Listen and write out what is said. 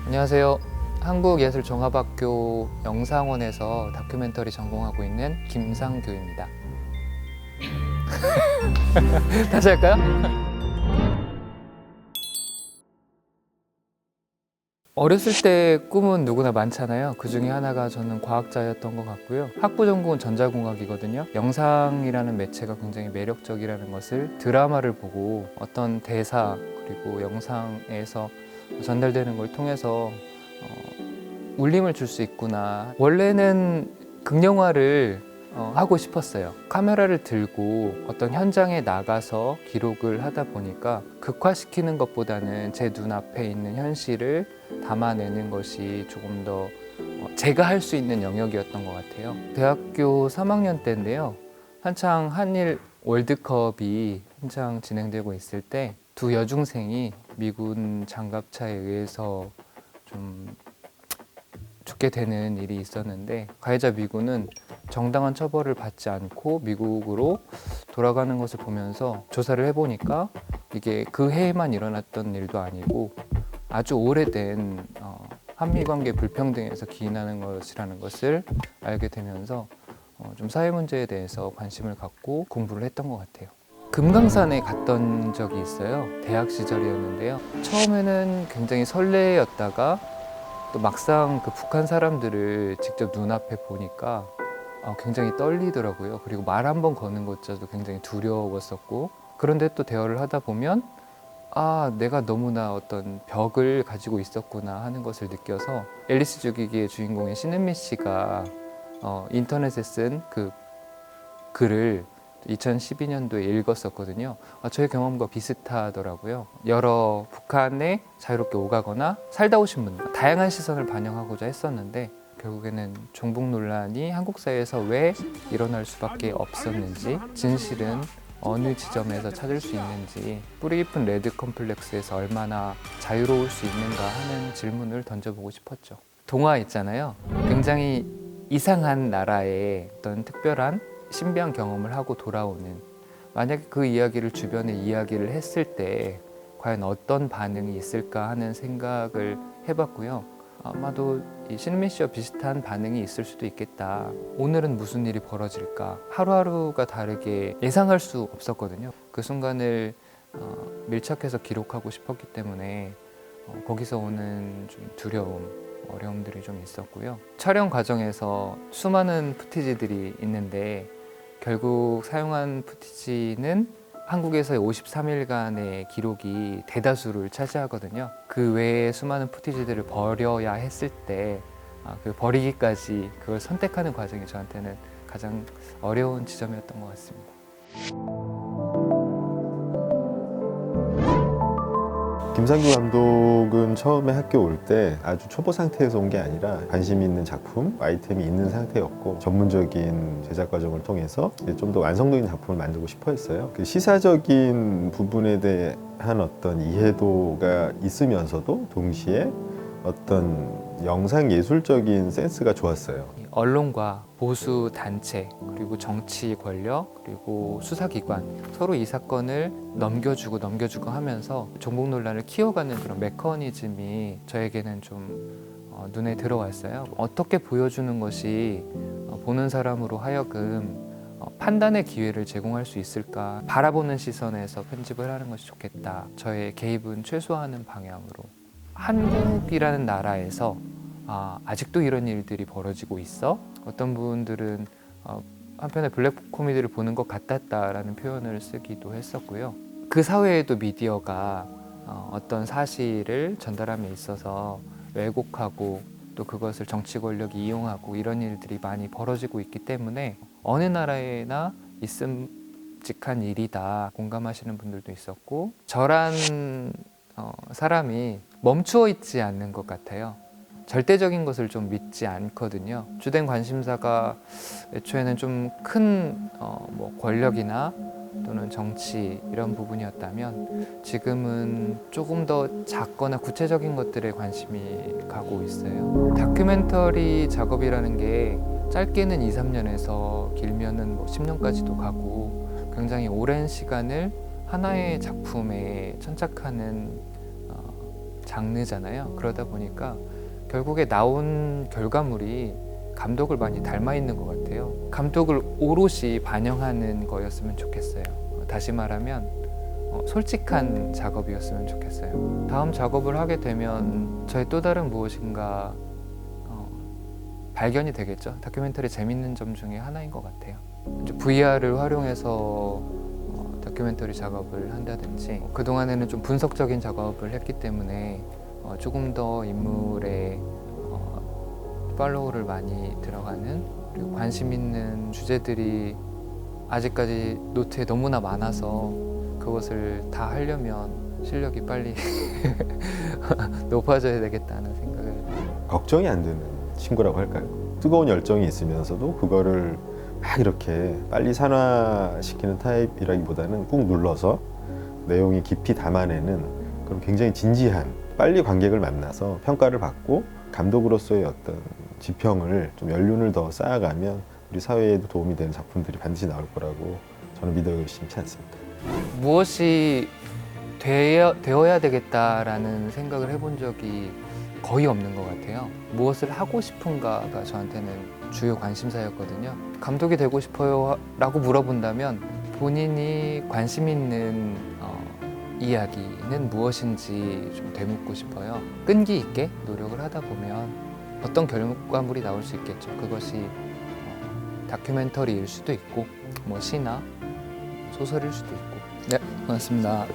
안녕하세요. 한국예술종합학교 영상원에서 다큐멘터리 전공하고 있는 김상규입니다. 다시 할까요? 어렸을 때 꿈은 누구나 많잖아요. 그 중에 하나가 저는 과학자였던 것 같고요. 학부 전공은 전자공학이거든요. 영상이라는 매체가 굉장히 매력적이라는 것을 드라마를 보고 어떤 대사 그리고 영상에서 전달되는 걸 통해서 울림을 줄 수 있구나. 원래는 극영화를 하고 싶었어요. 카메라를 들고 어떤 현장에 나가서 기록을 하다 보니까 극화시키는 것보다는 제 눈앞에 있는 현실을 담아내는 것이 조금 더 제가 할 수 있는 영역이었던 것 같아요. 대학교 3학년 때인데요. 한창 한일 월드컵이 한창 진행되고 있을 때 두 여중생이 미군 장갑차에 의해서 좀 죽게 되는 일이 있었는데, 가해자 미군은 정당한 처벌을 받지 않고 미국으로 돌아가는 것을 보면서 조사를 해보니까 이게 그 해에만 일어났던 일도 아니고 아주 오래된 한미관계 불평등에서 기인하는 것이라는 것을 알게 되면서 좀 사회 문제에 대해서 관심을 갖고 공부를 했던 것 같아요. 금강산에 갔던 적이 있어요. 대학 시절이었는데요. 처음에는 굉장히 설레였다가 또 막상 그 북한 사람들을 직접 눈앞에 보니까 굉장히 떨리더라고요. 그리고 말 한 번 거는 것조차도 굉장히 두려웠었고, 그런데 또 대화를 하다 보면 내가 너무나 어떤 벽을 가지고 있었구나 하는 것을 느껴서, 앨리스 죽이기의 주인공인 신은미 씨가 인터넷에 쓴 그 글을 2012년도에 읽었었거든요. 저의 경험과 비슷하더라고요. 여러 북한에 자유롭게 오가거나 살다 오신 분들, 다양한 시선을 반영하고자 했었는데 결국에는 종북 논란이 한국 사회에서 왜 일어날 수밖에 없었는지, 진실은 어느 지점에서 찾을 수 있는지, 뿌리 깊은 레드 컴플렉스에서 얼마나 자유로울 수 있는가 하는 질문을 던져보고 싶었죠. 동화 있잖아요. 굉장히 이상한 나라의 어떤 특별한 신비한 경험을 하고 돌아오는, 만약에 그 이야기를 주변에 이야기를 했을 때 과연 어떤 반응이 있을까 하는 생각을 해봤고요. 아마도 이 신은미 씨와 비슷한 반응이 있을 수도 있겠다. 오늘은 무슨 일이 벌어질까? 하루하루가 다르게 예상할 수 없었거든요. 그 순간을 밀착해서 기록하고 싶었기 때문에 거기서 오는 좀 두려움, 어려움들이 좀 있었고요. 촬영 과정에서 수많은 푸티지들이 있는데 결국 사용한 푸티지는 한국에서의 53일간의 기록이 대다수를 차지하거든요. 그 외에 수많은 푸티지들을 버려야 했을 때 그 버리기까지 그걸 선택하는 과정이 저한테는 가장 어려운 지점이었던 것 같습니다. 김상규 감독은 처음에 학교 올 때 아주 초보 상태에서 온 게 아니라 관심 있는 작품, 아이템이 있는 상태였고 전문적인 제작 과정을 통해서 좀 더 완성도 있는 작품을 만들고 싶어 했어요. 그 시사적인 부분에 대한 어떤 이해도가 있으면서도 동시에 어떤 영상 예술적인 센스가 좋았어요. 언론과 보수 단체, 그리고 정치 권력, 그리고 수사기관, 서로 이 사건을 넘겨주고 하면서 종북 논란을 키워가는 그런 메커니즘이 저에게는 좀 눈에 들어왔어요. 어떻게 보여주는 것이 보는 사람으로 하여금 판단의 기회를 제공할 수 있을까? 바라보는 시선에서 편집을 하는 것이 좋겠다. 저의 개입은 최소화하는 방향으로. 한국이라는 나라에서 아직도 이런 일들이 벌어지고 있어? 어떤 분들은 한편의 블랙 코미디를 보는 것 같았다라는 표현을 쓰기도 했었고요. 그 사회에도 미디어가 어떤 사실을 전달함에 있어서 왜곡하고 또 그것을 정치 권력이 이용하고 이런 일들이 많이 벌어지고 있기 때문에 어느 나라에나 있음직한 일이다 공감하시는 분들도 있었고, 저란 사람이 멈추어 있지 않는 것 같아요. 절대적인 것을 좀 믿지 않거든요. 주된 관심사가 애초에는 좀 큰 권력이나 또는 정치 이런 부분이었다면 지금은 조금 더 작거나 구체적인 것들에 관심이 가고 있어요. 다큐멘터리 작업이라는 게 짧게는 2, 3년에서 길면은 10년까지도 가고 굉장히 오랜 시간을 하나의 작품에 천착하는 장르잖아요. 그러다 보니까 결국에 나온 결과물이 감독을 많이 닮아 있는 것 같아요. 감독을 오롯이 반영하는 거였으면 좋겠어요. 다시 말하면 솔직한 작업이었으면 좋겠어요. 다음 작업을 하게 되면 저의 또 다른 무엇인가 발견이 되겠죠. 다큐멘터리 재밌는 점 중에 하나인 것 같아요. VR을 활용해서 다큐멘터리 작업을 한다든지 그동안에는 좀 분석적인 작업을 했기 때문에 조금 더 인물의 팔로우를 많이 들어가는 그리고 관심 있는 주제들이 아직까지 노트에 너무나 많아서 그것을 다 하려면 실력이 빨리 높아져야 되겠다는 생각을 걱정이 안 되는 친구라고 할까요? 뜨거운 열정이 있으면서도 그거를 막 이렇게 빨리 산화시키는 타입이라기보다는 꾹 눌러서 내용이 깊이 담아내는 그런 굉장히 진지한 빨리 관객을 만나서 평가를 받고 감독으로서의 어떤 지평을 좀 연륜을 더 쌓아가면 우리 사회에도 도움이 되는 작품들이 반드시 나올 거라고 저는 믿어 의심치 않습니다. 무엇이 되어야 되겠다라는 생각을 해본 적이 거의 없는 것 같아요. 무엇을 하고 싶은가가 저한테는 주요 관심사였거든요. 감독이 되고 싶어요 라고 물어본다면 본인이 관심 있는 이야기는 무엇인지 좀 되묻고 싶어요. 끈기 있게 노력을 하다 보면 어떤 결과물이 나올 수 있겠죠. 그것이 다큐멘터리일 수도 있고 뭐 시나 소설일 수도 있고. 네, 고맙습니다.